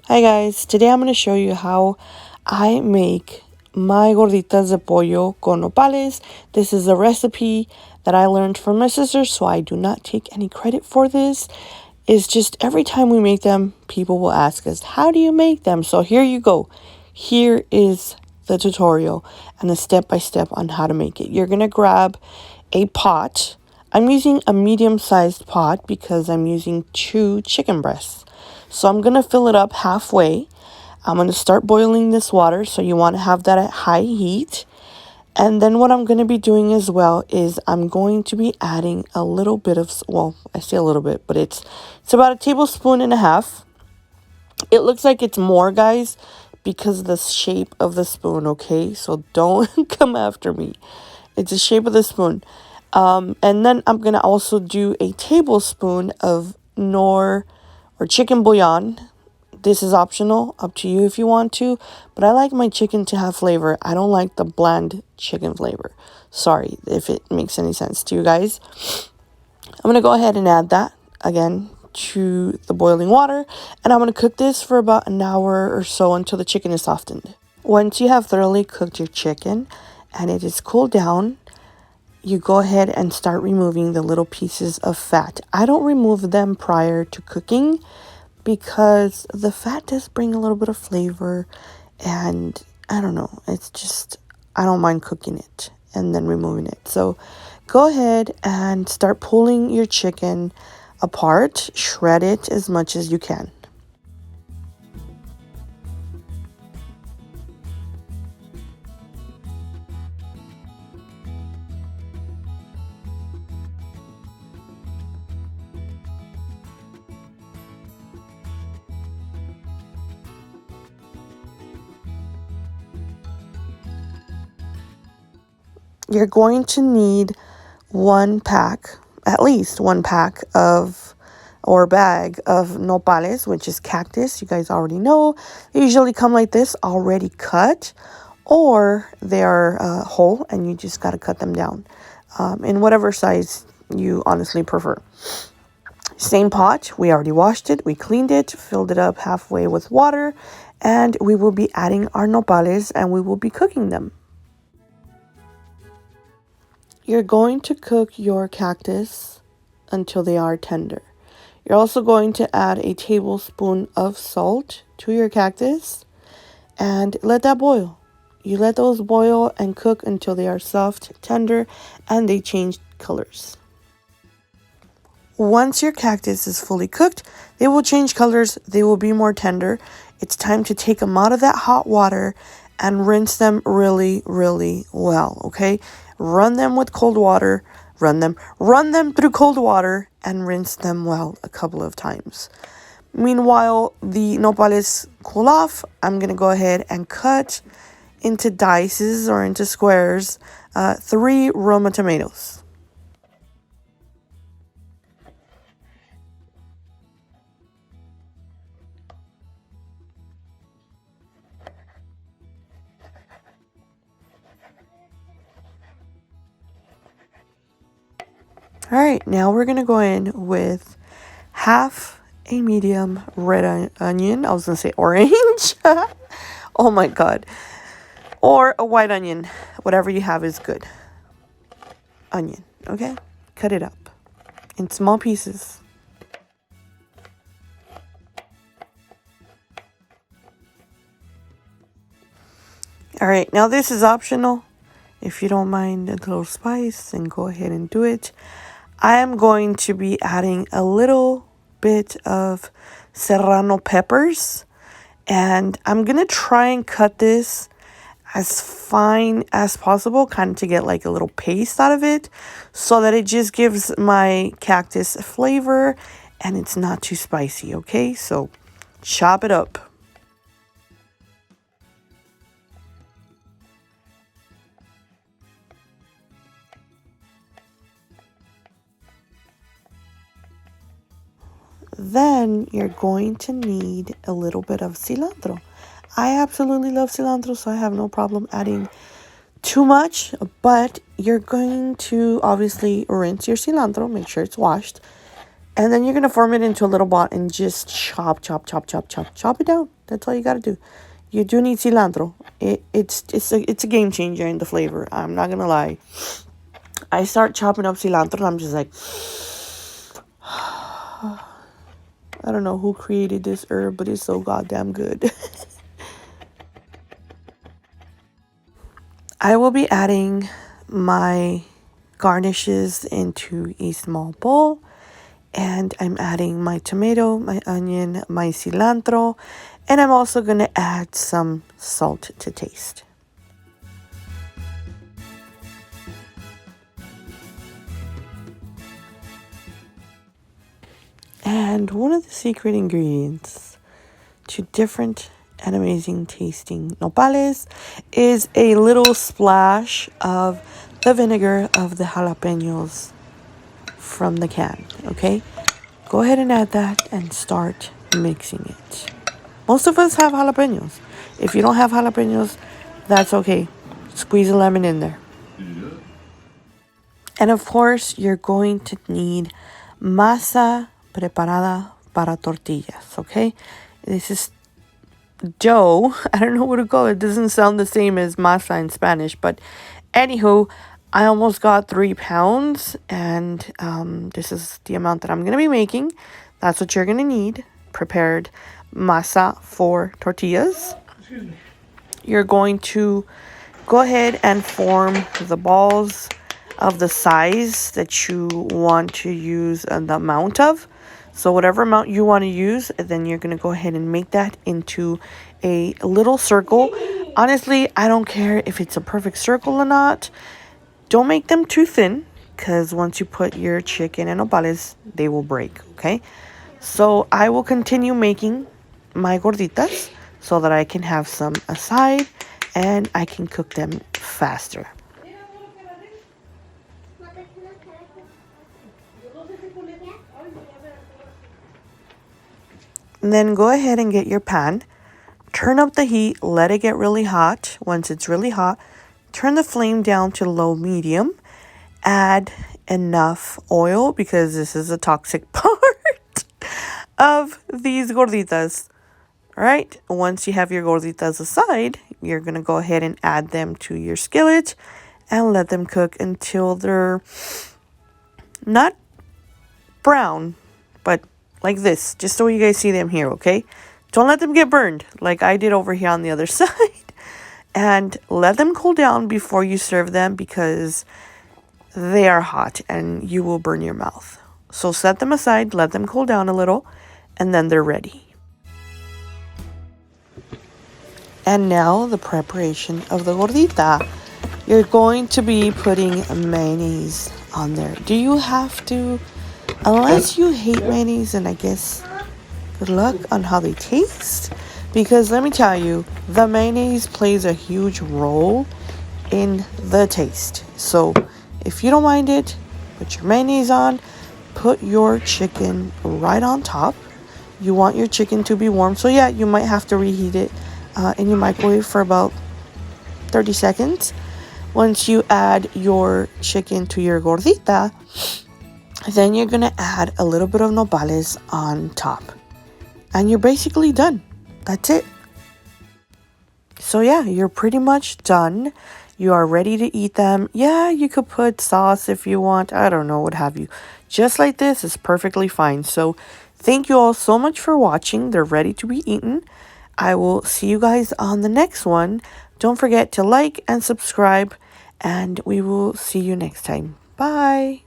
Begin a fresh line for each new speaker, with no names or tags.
Hi guys, today I'm going to show you how I make my gorditas de pollo con nopales. This is a recipe that I learned from my sister, so I do not take any credit for this. It's just every time we make them, people will ask us, how do you make them? So here you go. Here is the tutorial and a step-by-step on how to make it. You're going to grab a pot. I'm using a medium-sized pot because I'm using 2 chicken breasts. So I'm going to fill it up halfway. I'm going to start boiling this water. So you want to have that at high heat. And then what I'm going to be doing as well is I'm going to be adding a little bit of, well, I say a little bit, but it's about 1.5 tablespoons. It looks like it's more, guys, because of the shape of the spoon, okay? So don't come after me. It's the shape of the spoon. And then I'm going to also do a tablespoon of nor or chicken bouillon. This is optional, up to you if you want to, but I like my chicken to have flavor. I don't like the bland chicken flavor. Sorry if it makes any sense to you guys. I'm going to go ahead and add that again to the boiling water, and I'm going to cook this for about an hour or so until the chicken is softened. Once you have thoroughly cooked your chicken and it is cooled down, you go ahead and start removing the little pieces of fat. I don't remove them prior to cooking because the fat does bring a little bit of flavor, and I don't know, it's just, I don't mind cooking it and then removing it. So go ahead and start pulling your chicken apart, shred it as much as you can. You're going to need at least one pack of, or bag of nopales, which is cactus. You guys already know. They usually come like this, already cut, or they are whole and you just got to cut them down in whatever size you honestly prefer. Same pot, we already washed it, we cleaned it, filled it up halfway with water, and we will be adding our nopales and we will be cooking them. You're going to cook your cactus until they are tender. You're also going to add a tablespoon of salt to your cactus and let that boil. You let those boil and cook until they are soft, tender, and they change colors. Once your cactus is fully cooked, they will change colors, they will be more tender. It's time to take them out of that hot water and rinse them really, really well, okay? Run them with cold water, run them through cold water and rinse them well a couple of times. Meanwhile, the nopales cool off. I'm going to go ahead and cut into dices or into squares 3 Roma tomatoes. All right, now we're going to go in with half a medium red onion. I was going to say orange. Oh my God. Or a white onion. Whatever you have is good. Onion, okay? Cut it up in small pieces. All right, now this is optional. If you don't mind a little spice, then go ahead and do it. I am going to be adding a little bit of serrano peppers, and I'm going to try and cut this as fine as possible, kind of to get like a little paste out of it, so that it just gives my cactus a flavor and it's not too spicy, okay? So chop it up. Then you're going to need a little bit of cilantro. I absolutely love cilantro, so I have no problem adding too much, but you're going to obviously rinse your cilantro, make sure it's washed, and then you're going to form it into a little ball and just chop it down. That's all you gotta do. You do need cilantro. It's a game changer in the flavor. I'm not gonna lie. I start chopping up cilantro and I'm just like, I don't know who created this herb, but it's so goddamn good. I will be adding my garnishes into a small bowl. And I'm adding my tomato, my onion, my cilantro, and I'm also going to add some salt to taste. And one of the secret ingredients to different and amazing tasting nopales is a little splash of the vinegar of the jalapenos from the can, okay? Go ahead and add that and start mixing it. Most of us have jalapenos. If you don't have jalapenos, that's okay. Squeeze a lemon in there. And of course, you're going to need masa preparada para tortillas, okay? This is dough. I don't know what to call it. It doesn't sound the same as masa in Spanish, but anywho, I almost got 3 pounds, and this is the amount that I'm going to be making. That's what you're going to need. Prepared masa for tortillas. You're going to go ahead and form the balls of the size that you want to use and the amount of. So whatever amount you want to use, then you're going to go ahead and make that into a little circle. Honestly, I don't care if it's a perfect circle or not. Don't make them too thin, because once you put your chicken and nopales, they will break, okay? So I will continue making my gorditas so that I can have some aside and I can cook them faster. And then go ahead and get your pan. Turn up the heat, let it get really hot. Once it's really hot, turn the flame down to low medium. Add enough oil, because this is a toxic part of these gorditas. All right, once you have your gorditas aside, you're going to go ahead and add them to your skillet and let them cook until they're not brown, but like this, just so you guys see them here, okay? Don't let them get burned like I did over here on the other side. And let them cool down before you serve them, because they are hot and you will burn your mouth. So set them aside, let them cool down a little, and then they're ready. And now the preparation of the gordita. You're going to be putting mayonnaise on there. Do you have to? Unless you hate mayonnaise, and I guess good luck on how they taste. Because let me tell you, the mayonnaise plays a huge role in the taste. So if you don't mind it, put your mayonnaise on. Put your chicken right on top. You want your chicken to be warm. So yeah, you might have to reheat it in your microwave for about 30 seconds. Once you add your chicken to your gordita, then you're going to add a little bit of nopales on top. And you're basically done. That's it. So yeah, you're pretty much done. You are ready to eat them. Yeah, you could put sauce if you want. I don't know, what have you. Just like this is perfectly fine. So thank you all so much for watching. They're ready to be eaten. I will see you guys on the next one. Don't forget to like and subscribe, and we will see you next time. Bye.